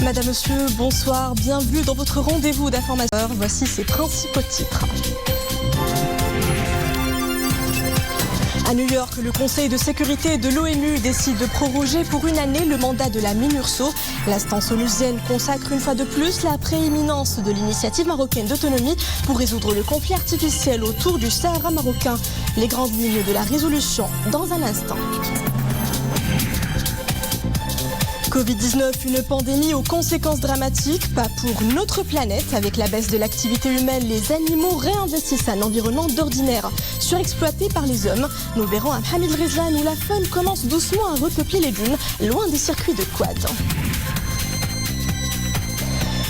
Madame, Monsieur, bonsoir, bienvenue dans votre rendez-vous d'informateur. Voici ses principaux titres. À New York, le Conseil de sécurité de l'ONU décide de proroger pour une année le mandat de la MINURSO. L'instance onusienne consacre une fois de plus la prééminence de l'initiative marocaine d'autonomie pour résoudre le conflit artificiel autour du Sahara marocain. Les grandes lignes de la résolution dans un instant. Covid-19, une pandémie aux conséquences dramatiques, pas pour notre planète. Avec la baisse de l'activité humaine, les animaux réinvestissent un environnement d'ordinaire, surexploité par les hommes. Nous verrons à Hamid Rezlan où la faune commence doucement à repeupler les dunes, loin des circuits de quad.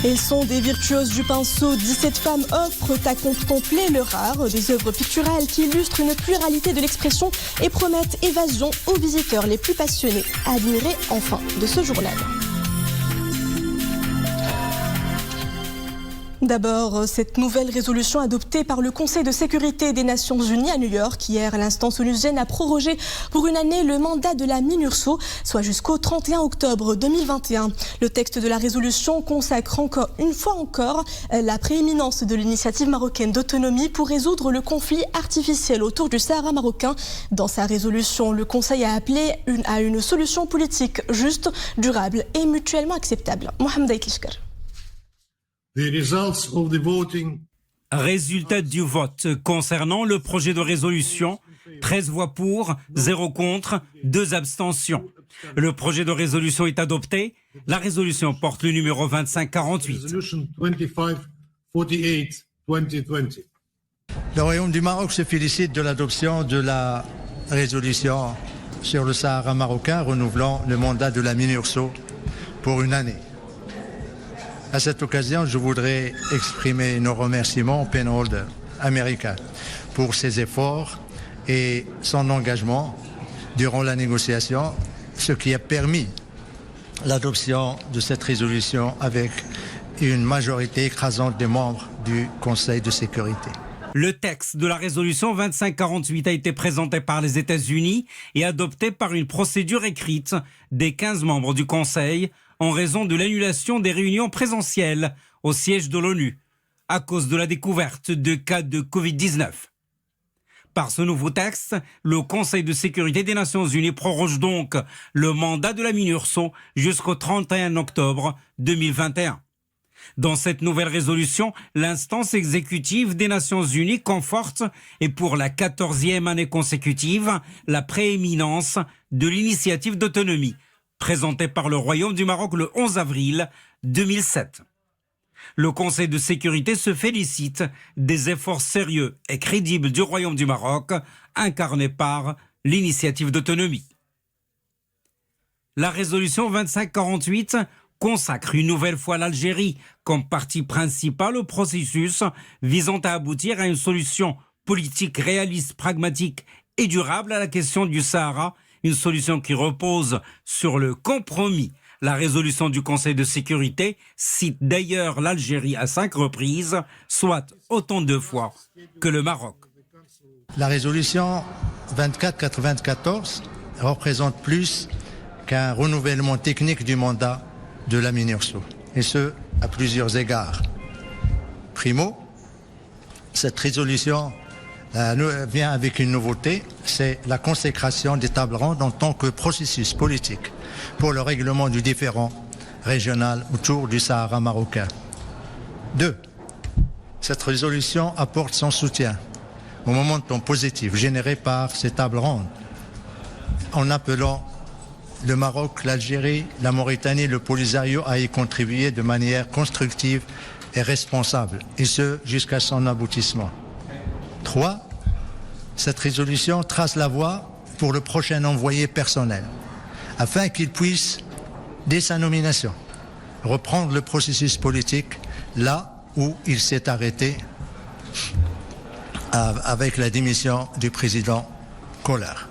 Elles sont des virtuoses du pinceau. 17 femmes offrent à contempler leur art, des œuvres picturales qui illustrent une pluralité de l'expression et promettent évasion aux visiteurs les plus passionnés. Admirez enfin de ce journal. D'abord, cette nouvelle résolution adoptée par le Conseil de sécurité des Nations Unies à New York. Hier, l'instance onusienne a prorogé pour une année le mandat de la MINURSO, soit jusqu'au 31 octobre 2021. Le texte de la résolution consacre une fois encore la prééminence de l'initiative marocaine d'autonomie pour résoudre le conflit artificiel autour du Sahara marocain. Dans sa résolution, le Conseil a appelé à une solution politique juste, durable et mutuellement acceptable. Mohamed Aïkishkar. Résultat du vote concernant le projet de résolution, 13 voix pour, 0 contre, 2 abstentions. Le projet de résolution est adopté. La résolution porte le numéro 2548. Le Royaume du Maroc se félicite de l'adoption de la résolution sur le Sahara marocain renouvelant le mandat de la MINURSO pour une année. À cette occasion, je voudrais exprimer nos remerciements au Penhold américain pour ses efforts et son engagement durant la négociation, ce qui a permis l'adoption de cette résolution avec une majorité écrasante des membres du Conseil de sécurité. Le texte de la résolution 2548 a été présenté par les États-Unis et adopté par une procédure écrite des 15 membres du Conseil en raison de l'annulation des réunions présentielles au siège de l'ONU à cause de la découverte de cas de Covid-19. Par ce nouveau texte, le Conseil de sécurité des Nations Unies proroge donc le mandat de la MINURSO jusqu'au 31 octobre 2021. Dans cette nouvelle résolution, l'instance exécutive des Nations Unies conforte, et pour la 14e année consécutive, la prééminence de l'initiative d'autonomie, présentée par le Royaume du Maroc le 11 avril 2007. Le Conseil de sécurité se félicite des efforts sérieux et crédibles du Royaume du Maroc, incarné par l'initiative d'autonomie. La résolution 2548 consacre une nouvelle fois l'Algérie comme partie principale au processus visant à aboutir à une solution politique réaliste, pragmatique et durable à la question du Sahara, une solution qui repose sur le compromis. La résolution du Conseil de sécurité cite d'ailleurs l'Algérie à 5 reprises, soit autant de fois que le Maroc. La résolution 2494 représente plus qu'un renouvellement technique du mandat de la MINURSO, et ce, à plusieurs égards. Primo, cette résolution vient avec une nouveauté, c'est la consécration des tables rondes en tant que processus politique pour le règlement du différend régional autour du Sahara marocain. 2. Cette résolution apporte son soutien au momentum positif généré par ces tables rondes en appelant le Maroc, l'Algérie, la Mauritanie, le Polisario à y contribuer de manière constructive et responsable, et ce jusqu'à son aboutissement. 3. Cette résolution trace la voie pour le prochain envoyé personnel, afin qu'il puisse, dès sa nomination, reprendre le processus politique là où il s'est arrêté avec la démission du président Collard.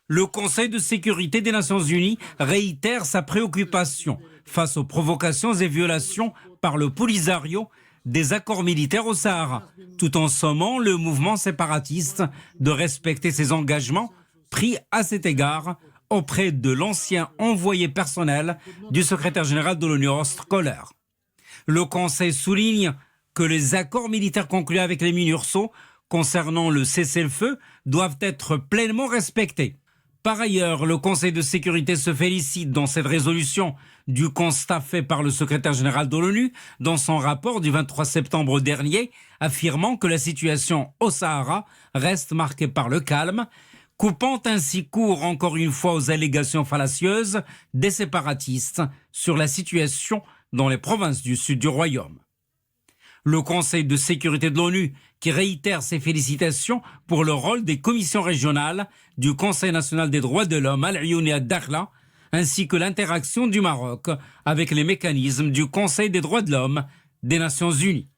Le Conseil de sécurité des Nations Unies réitère sa préoccupation face aux provocations et violations par le Polisario des accords militaires au Sahara, tout en sommant le mouvement séparatiste de respecter ses engagements pris à cet égard auprès de l'ancien envoyé personnel du secrétaire général de l'ONU, Horst Köhler. Le Conseil souligne que les accords militaires conclus avec les MINURSO concernant le cessez-le-feu doivent être pleinement respectés. Par ailleurs, le Conseil de sécurité se félicite dans cette résolution du constat fait par le secrétaire général de l'ONU dans son rapport du 23 septembre dernier, affirmant que la situation au Sahara reste marquée par le calme, coupant ainsi court encore une fois aux allégations fallacieuses des séparatistes sur la situation dans les provinces du sud du royaume. Le Conseil de sécurité de l'ONU qui réitère ses félicitations pour le rôle des commissions régionales du Conseil national des droits de l'homme Al-Ayoun et Ad-Dakhla, ainsi que l'interaction du Maroc avec les mécanismes du Conseil des droits de l'homme des Nations Unies.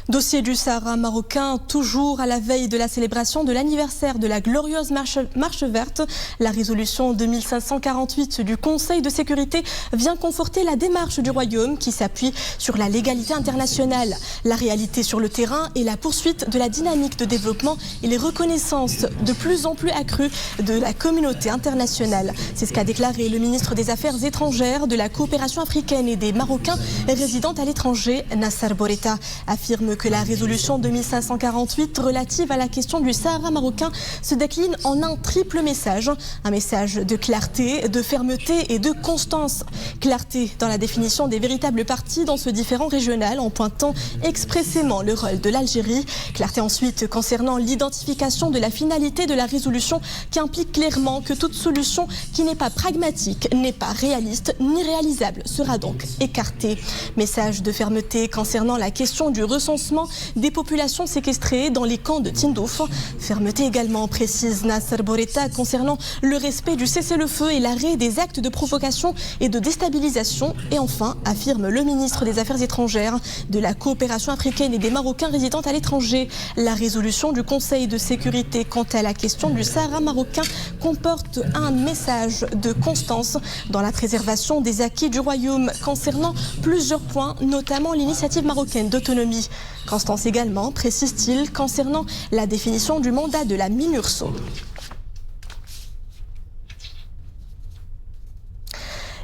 Dossier du Sahara marocain, toujours à la veille de la célébration de l'anniversaire de la glorieuse marche verte. La résolution 2548 du Conseil de sécurité vient conforter la démarche du Royaume qui s'appuie sur la légalité internationale, la réalité sur le terrain et la poursuite de la dynamique de développement et les reconnaissances de plus en plus accrues de la communauté internationale. C'est ce qu'a déclaré le ministre des Affaires étrangères, de la coopération africaine et des Marocains résidant à l'étranger, Nasser Bourita, affirme que la résolution 2548 relative à la question du Sahara marocain se décline en un triple message. Un message de clarté, de fermeté et de constance. Clarté dans la définition des véritables parties dans ce différend régional en pointant expressément le rôle de l'Algérie. Clarté ensuite concernant l'identification de la finalité de la résolution qui implique clairement que toute solution qui n'est pas pragmatique, n'est pas réaliste ni réalisable sera donc écartée. Message de fermeté concernant la question du recensement des populations séquestrées dans les camps de Tindouf. Fermeté également, précise Nasser Bourita, concernant le respect du cessez-le-feu et l'arrêt des actes de provocation et de déstabilisation. Et enfin, affirme le ministre des Affaires étrangères, de la coopération africaine et des Marocains résidant à l'étranger, la résolution du Conseil de sécurité quant à la question du Sahara marocain comporte un message de constance dans la préservation des acquis du Royaume concernant plusieurs points, notamment l'initiative marocaine d'autonomie. Constance également, précise-t-il, concernant la définition du mandat de la MINURSO.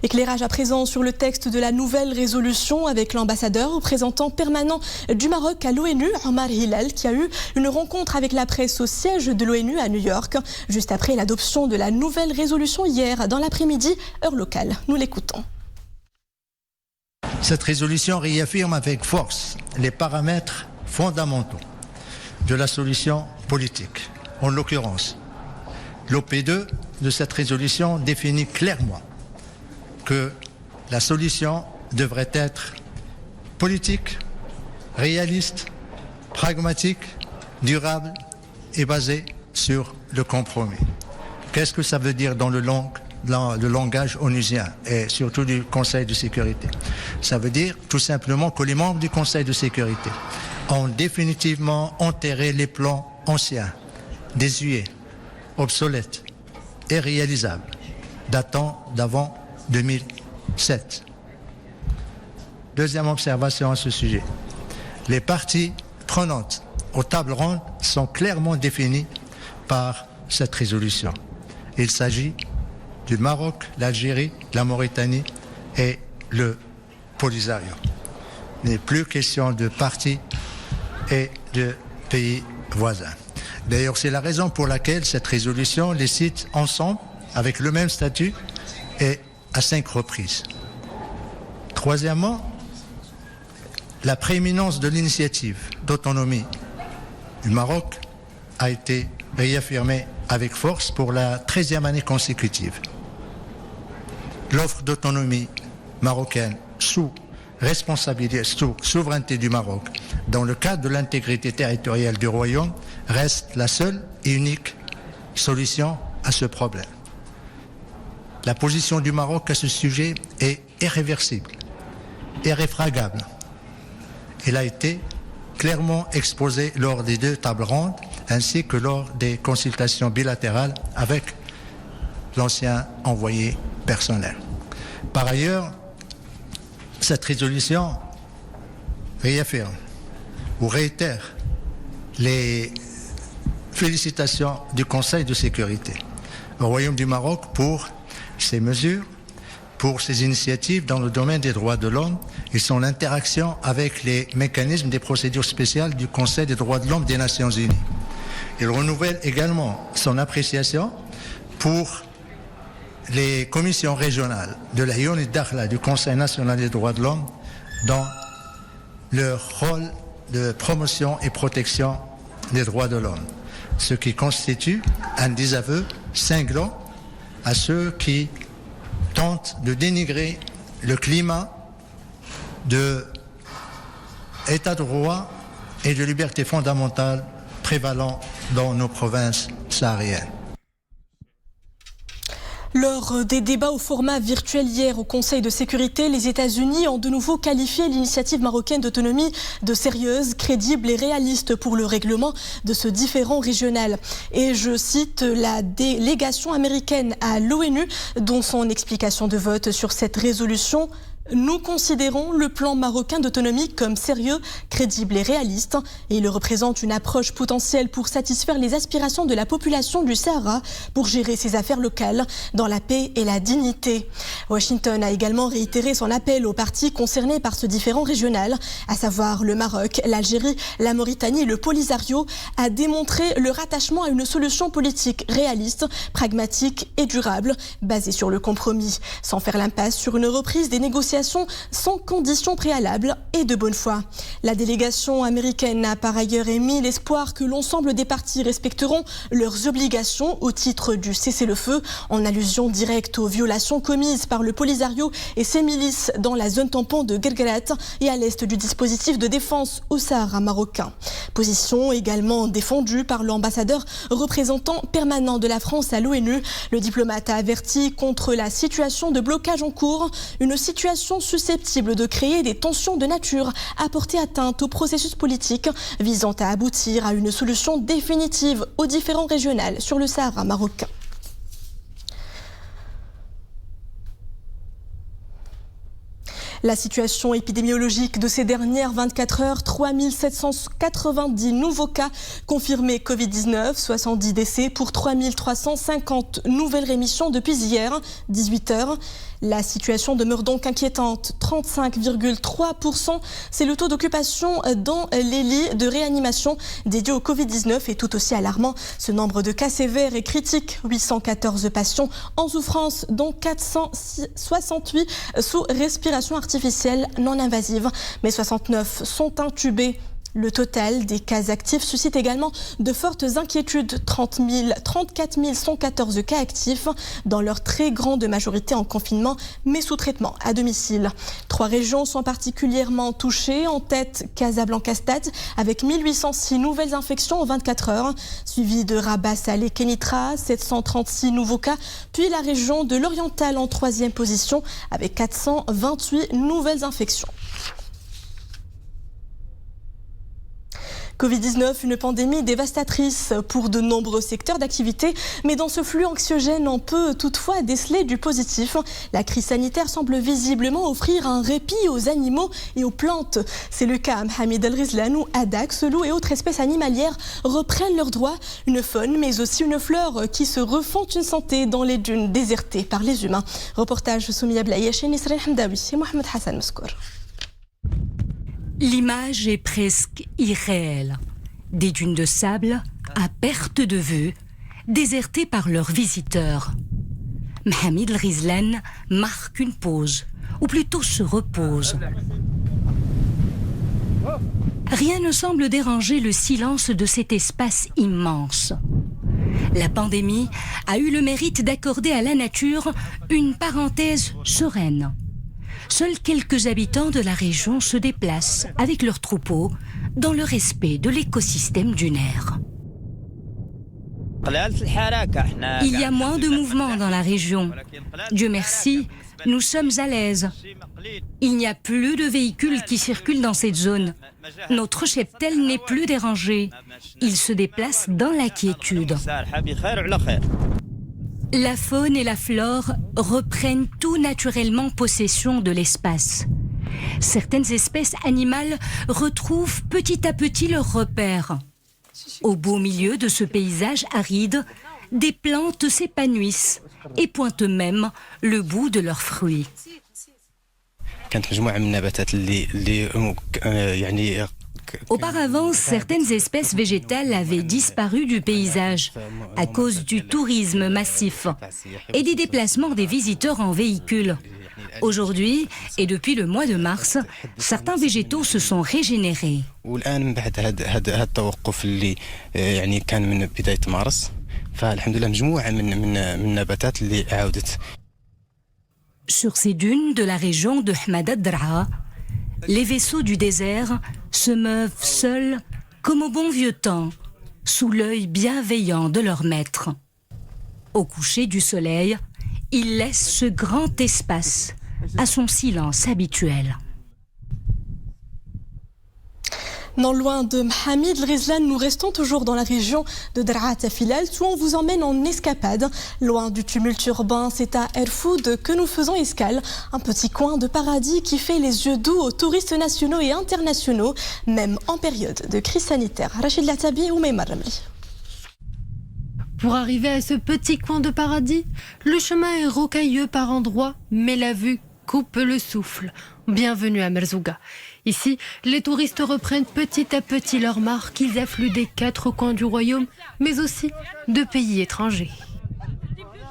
Éclairage à présent sur le texte de la nouvelle résolution avec l'ambassadeur représentant permanent du Maroc à l'ONU, Omar Hilal, qui a eu une rencontre avec la presse au siège de l'ONU à New York, juste après l'adoption de la nouvelle résolution hier dans l'après-midi, heure locale. Nous l'écoutons. Cette résolution réaffirme avec force les paramètres fondamentaux de la solution politique. En l'occurrence, l'OP2 de cette résolution définit clairement que la solution devrait être politique, réaliste, pragmatique, durable et basée sur le compromis. Qu'est-ce que ça veut dire dans le langage onusien et surtout du Conseil de sécurité? Ça veut dire tout simplement que les membres du Conseil de sécurité ont définitivement enterré les plans anciens, désuets, obsolètes, irréalisables, datant d'avant 2007. Deuxième observation à ce sujet. Les parties prenantes aux tables rondes sont clairement définies par cette résolution. Il s'agit du Maroc, l'Algérie, la Mauritanie et le Polisario. Il n'est plus question de partis et de pays voisins. D'ailleurs, c'est la raison pour laquelle cette résolution les cite ensemble, avec le même statut, et à 5 reprises. Troisièmement, la prééminence de l'initiative d'autonomie du Maroc a été réaffirmée avec force pour la 13e année consécutive. L'offre d'autonomie marocaine sous responsabilité, sous souveraineté du Maroc, dans le cadre de l'intégrité territoriale du Royaume, reste la seule et unique solution à ce problème. La position du Maroc à ce sujet est irréversible, irréfragable. Elle a été clairement exposée lors des 2 tables rondes ainsi que lors des consultations bilatérales avec l'ancien envoyé personnel. Par ailleurs, cette résolution réaffirme ou réitère les félicitations du Conseil de sécurité au Royaume du Maroc pour ces mesures, pour ces initiatives dans le domaine des droits de l'homme et son interaction avec les mécanismes des procédures spéciales du Conseil des droits de l'homme des Nations Unies. Il renouvelle également son appréciation pour les commissions régionales de la Yoni Dakhla du Conseil national des droits de l'homme dans leur rôle de promotion et protection des droits de l'homme, ce qui constitue un désaveu cinglant à ceux qui tentent de dénigrer le climat de état de droit et de liberté fondamentale prévalant dans nos provinces sahariennes. Lors des débats au format virtuel hier au Conseil de sécurité, les États-Unis ont de nouveau qualifié l'initiative marocaine d'autonomie de sérieuse, crédible et réaliste pour le règlement de ce différend régional. Et je cite la délégation américaine à l'ONU, dont son explication de vote sur cette résolution. Nous considérons le plan marocain d'autonomie comme sérieux, crédible et réaliste. Et il représente une approche potentielle pour satisfaire les aspirations de la population du Sahara pour gérer ses affaires locales dans la paix et la dignité. Washington a également réitéré son appel aux parties concernées par ce différend régional, à savoir le Maroc, l'Algérie, la Mauritanie et le Polisario, à démontrer leur attachement à une solution politique réaliste, pragmatique et durable, basée sur le compromis, sans faire l'impasse sur une reprise des négociations sans conditions préalables et de bonne foi. La délégation américaine a par ailleurs émis l'espoir que l'ensemble des parties respecteront leurs obligations au titre du cessez-le-feu, en allusion directe aux violations commises par le Polisario et ses milices dans la zone tampon de Guerguerat et à l'est du dispositif de défense au Sahara marocain. Position également défendue par l'ambassadeur représentant permanent de la France à l'ONU. Le diplomate a averti contre la situation de blocage en cours, une situation susceptible de créer des tensions de nature à porter atteinte au processus politique visant à aboutir à une solution définitive aux différends régionaux sur le Sahara marocain. La situation épidémiologique de ces dernières 24 heures, 3790 nouveaux cas confirmés Covid-19, 70 décès pour 3350 nouvelles rémissions depuis hier, 18 heures. La situation demeure donc inquiétante. 35,3%, c'est le taux d'occupation dans les lits de réanimation dédiés au Covid-19 et tout aussi alarmant. Ce nombre de cas sévères est critique. 814 patients en souffrance, dont 468 sous respiration artificielle non invasive, mais 69 sont intubés. Le total des cas actifs suscite également de fortes inquiétudes. 34 114 cas actifs, dans leur très grande majorité en confinement, mais sous traitement à domicile. 3 régions sont particulièrement touchées. En tête, Casablanca-Stade, avec 1806 nouvelles infections en 24 heures, suivi de Rabat, Salé, Kenitra, 736 nouveaux cas, puis la région de l'Oriental en 3e position, avec 428 nouvelles infections. Covid-19, une pandémie dévastatrice pour de nombreux secteurs d'activité, mais dans ce flux anxiogène, on peut toutefois déceler du positif. La crise sanitaire semble visiblement offrir un répit aux animaux et aux plantes. C'est le cas à Mohamed El Rizlan où Adax, loups et autres espèces animalières reprennent leurs droits. Une faune, mais aussi une fleur qui se refont une santé dans les dunes désertées par les humains. Reportage Soumia Blayesh, Nisrine Hamdawi et Mohamed Hassan Mouskour. L'image est presque irréelle. Des dunes de sable à perte de vue, désertées par leurs visiteurs. Mohamed El Rizlan marque une pause, ou plutôt se repose. Rien ne semble déranger le silence de cet espace immense. La pandémie a eu le mérite d'accorder à la nature une parenthèse sereine. Seuls quelques habitants de la région se déplacent avec leurs troupeaux dans le respect de l'écosystème dunaire. Il y a moins de mouvements dans la région. Dieu merci, nous sommes à l'aise. Il n'y a plus de véhicules qui circulent dans cette zone. Notre cheptel n'est plus dérangé. Il se déplace dans la quiétude. La faune et la flore reprennent tout naturellement possession de l'espace. Certaines espèces animales retrouvent petit à petit leurs repères. Au beau milieu de ce paysage aride, des plantes s'épanouissent et pointent même le bout de leurs fruits. Auparavant, certaines espèces végétales avaient disparu du paysage à cause du tourisme massif et des déplacements des visiteurs en véhicule. Aujourd'hui, et depuis le mois de mars, certains végétaux se sont régénérés. Sur ces dunes de la région de Hamada Draa, les vaisseaux du désert se meuvent seuls comme au bon vieux temps, sous l'œil bienveillant de leur maître. Au coucher du soleil, ils laissent ce grand espace à son silence habituel. Non loin de Mohamed Rizlan, nous restons toujours dans la région de Draa Tafilalt où on vous emmène en escapade. Loin du tumulte urbain, c'est à Erfoud que nous faisons escale. Un petit coin de paradis qui fait les yeux doux aux touristes nationaux et internationaux, même en période de crise sanitaire. Rachid Latabi ou Meymar Ramli. Pour arriver à ce petit coin de paradis, le chemin est rocailleux par endroits, mais la vue coupe le souffle. Bienvenue à Merzouga. Ici, les touristes reprennent petit à petit leur marque qu'ils affluent des 4 coins du royaume, mais aussi de pays étrangers.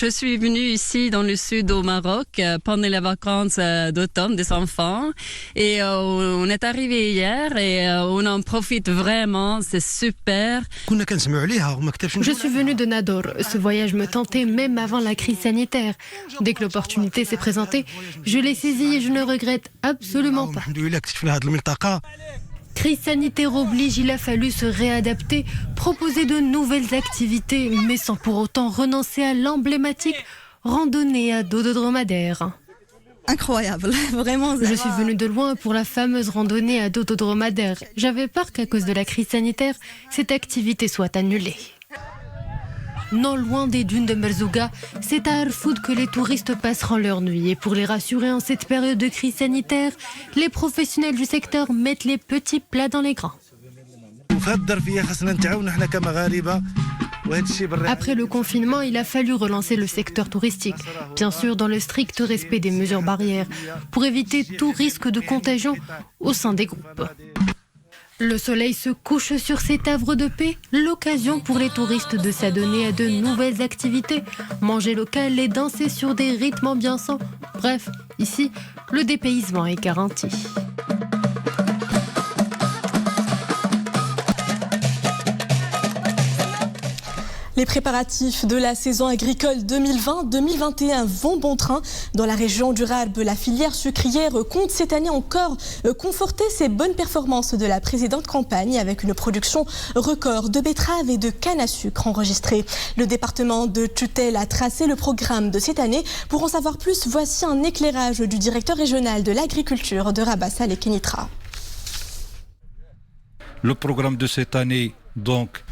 Je suis venue ici dans le sud au Maroc pendant les vacances d'automne des enfants et on est arrivé hier et on en profite vraiment, c'est super. Je suis venue de Nador. Ce voyage me tentait même avant la crise sanitaire. Dès que l'opportunité s'est présentée, je l'ai saisie et je ne regrette absolument pas. Crise sanitaire oblige, il a fallu se réadapter, proposer de nouvelles activités, mais sans pour autant renoncer à l'emblématique randonnée à dos de dromadaire. Incroyable, vraiment. Je suis venue de loin pour la fameuse randonnée à dos de dromadaire. J'avais peur qu'à cause de la crise sanitaire, cette activité soit annulée. Non loin des dunes de Merzouga, c'est à Erfoud que les touristes passeront leur nuit. Et pour les rassurer en cette période de crise sanitaire, les professionnels du secteur mettent les petits plats dans les grands. Après le confinement, il a fallu relancer le secteur touristique, bien sûr dans le strict respect des mesures barrières, pour éviter tout risque de contagion au sein des groupes. Le soleil se couche sur cet havre de paix, l'occasion pour les touristes de s'adonner à de nouvelles activités, manger local et danser sur des rythmes ambiançants. Bref, ici, le dépaysement est garanti. Les préparatifs de la saison agricole 2020-2021 vont bon train. Dans la région du Rarb, la filière sucrière compte cette année encore conforter ses bonnes performances de la précédente campagne avec une production record de betteraves et de canne à sucre enregistrée. Le département de tutelle a tracé le programme de cette année. Pour en savoir plus, voici un éclairage du directeur régional de l'agriculture de Rabat Saleh Kenitra. Le programme de cette année, donc,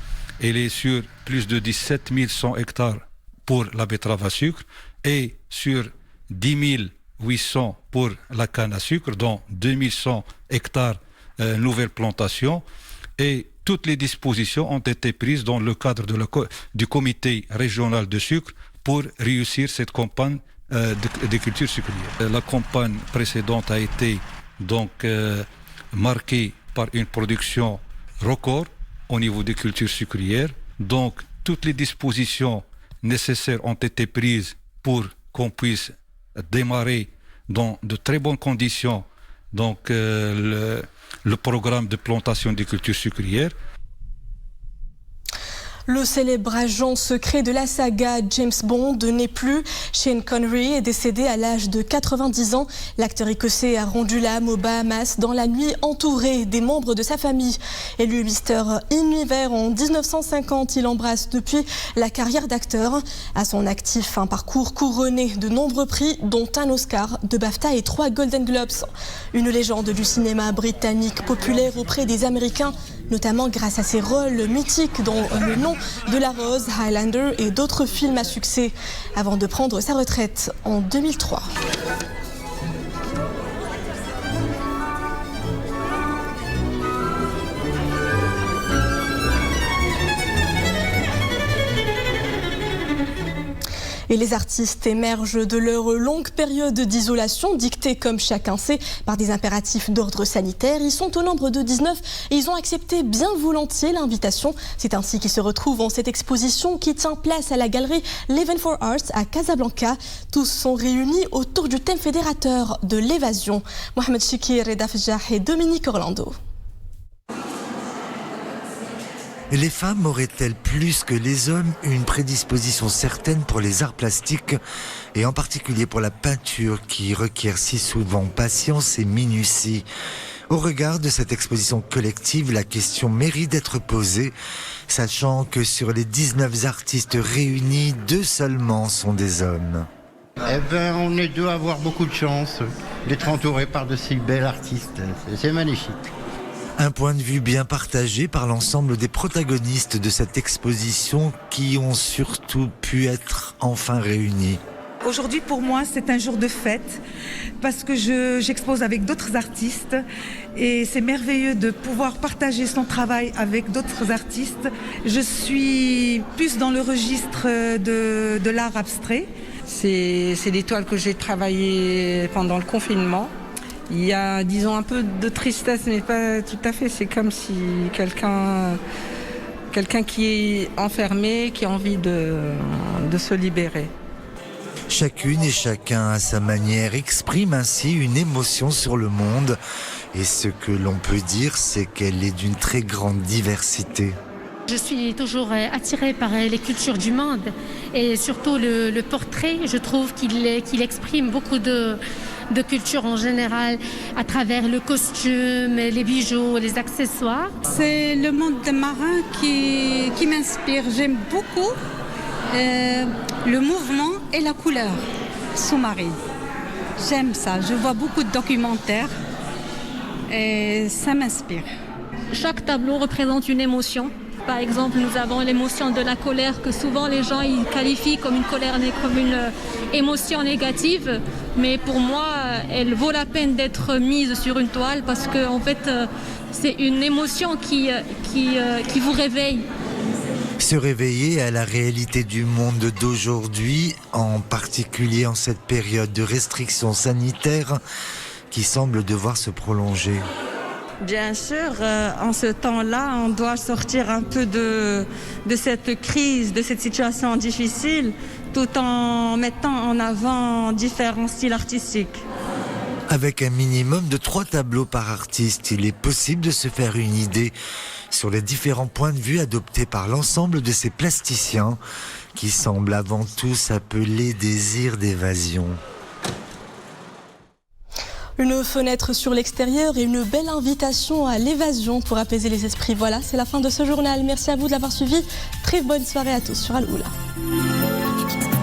il est sur plus de 17 100 hectares pour la betterave à sucre et sur 10 800 pour la canne à sucre, dont 2100 hectares nouvelles plantations. Et toutes les dispositions ont été prises dans le cadre du comité régional de sucre pour réussir cette campagne de culture sucrière. La campagne précédente a été donc marquée par une production record au niveau des cultures sucrières. Donc, toutes les dispositions nécessaires ont été prises pour qu'on puisse démarrer dans de très bonnes conditions donc, le programme de plantation des cultures sucrières. Le célèbre agent secret de la saga James Bond n'est plus. Sean Connery est décédé à l'âge de 90 ans. L'acteur écossais a rendu l'âme aux Bahamas dans la nuit entouré des membres de sa famille. Élu Mister Univers en 1950, il embrasse depuis la carrière d'acteur. À son actif, un parcours couronné de nombreux prix, dont un Oscar, 2 BAFTA et 3 Golden Globes. Une légende du cinéma britannique populaire auprès des Américains, notamment grâce à ses rôles mythiques dont Le nom de la rose, Highlander et d'autres films à succès, avant de prendre sa retraite en 2003. Et les artistes émergent de leur longue période d'isolation, dictée, comme chacun sait, par des impératifs d'ordre sanitaire. Ils sont au nombre de 19 et ils ont accepté bien volontiers l'invitation. C'est ainsi qu'ils se retrouvent en cette exposition qui tient place à la galerie Living for Arts à Casablanca. Tous sont réunis autour du thème fédérateur de l'évasion. Mohamed Chikir, Reda Fejah et Dominique Orlando. Les femmes auraient-elles plus que les hommes une prédisposition certaine pour les arts plastiques et en particulier pour la peinture qui requiert si souvent patience et minutie? Au regard de cette exposition collective, la question mérite d'être posée, sachant que sur les 19 artistes réunis, 2 seulement sont des hommes. On est deux à avoir beaucoup de chance d'être entourés par de si belles artistes. C'est magnifique. Un point de vue bien partagé par l'ensemble des protagonistes de cette exposition qui ont surtout pu être enfin réunis. Aujourd'hui, pour moi, c'est un jour de fête parce que j'expose avec d'autres artistes et c'est merveilleux de pouvoir partager son travail avec d'autres artistes. Je suis plus dans le registre de l'art abstrait. C'est des toiles que j'ai travaillées pendant le confinement. Il y a, disons, un peu de tristesse, mais pas tout à fait. C'est comme si quelqu'un qui est enfermé, qui a envie de se libérer. Chacune et chacun, à sa manière, exprime ainsi une émotion sur le monde. Et ce que l'on peut dire, c'est qu'elle est d'une très grande diversité. Je suis toujours attirée par les cultures du monde et surtout le portrait. Je trouve qu'il exprime beaucoup de culture en général à travers le costume, les bijoux, les accessoires. C'est le monde des marins qui m'inspire. J'aime beaucoup le mouvement et la couleur sous-marine. J'aime ça. Je vois beaucoup de documentaires et ça m'inspire. Chaque tableau représente une émotion. Par exemple, nous avons l'émotion de la colère que souvent les gens ils qualifient comme une colère, comme une émotion négative. Mais pour moi, elle vaut la peine d'être mise sur une toile parce que en fait, c'est une émotion qui vous réveille. Se réveiller à la réalité du monde d'aujourd'hui, en particulier en cette période de restrictions sanitaires qui semble devoir se prolonger. Bien sûr, en ce temps-là, on doit sortir un peu de cette crise, de cette situation difficile, tout en mettant en avant différents styles artistiques. Avec un minimum de 3 tableaux par artiste, il est possible de se faire une idée sur les différents points de vue adoptés par l'ensemble de ces plasticiens qui semblent avant tout s'appeler désirs d'évasion. Une fenêtre sur l'extérieur et une belle invitation à l'évasion pour apaiser les esprits. Voilà, c'est la fin de ce journal. Merci à vous de l'avoir suivi. Très bonne soirée à tous sur Al Oula.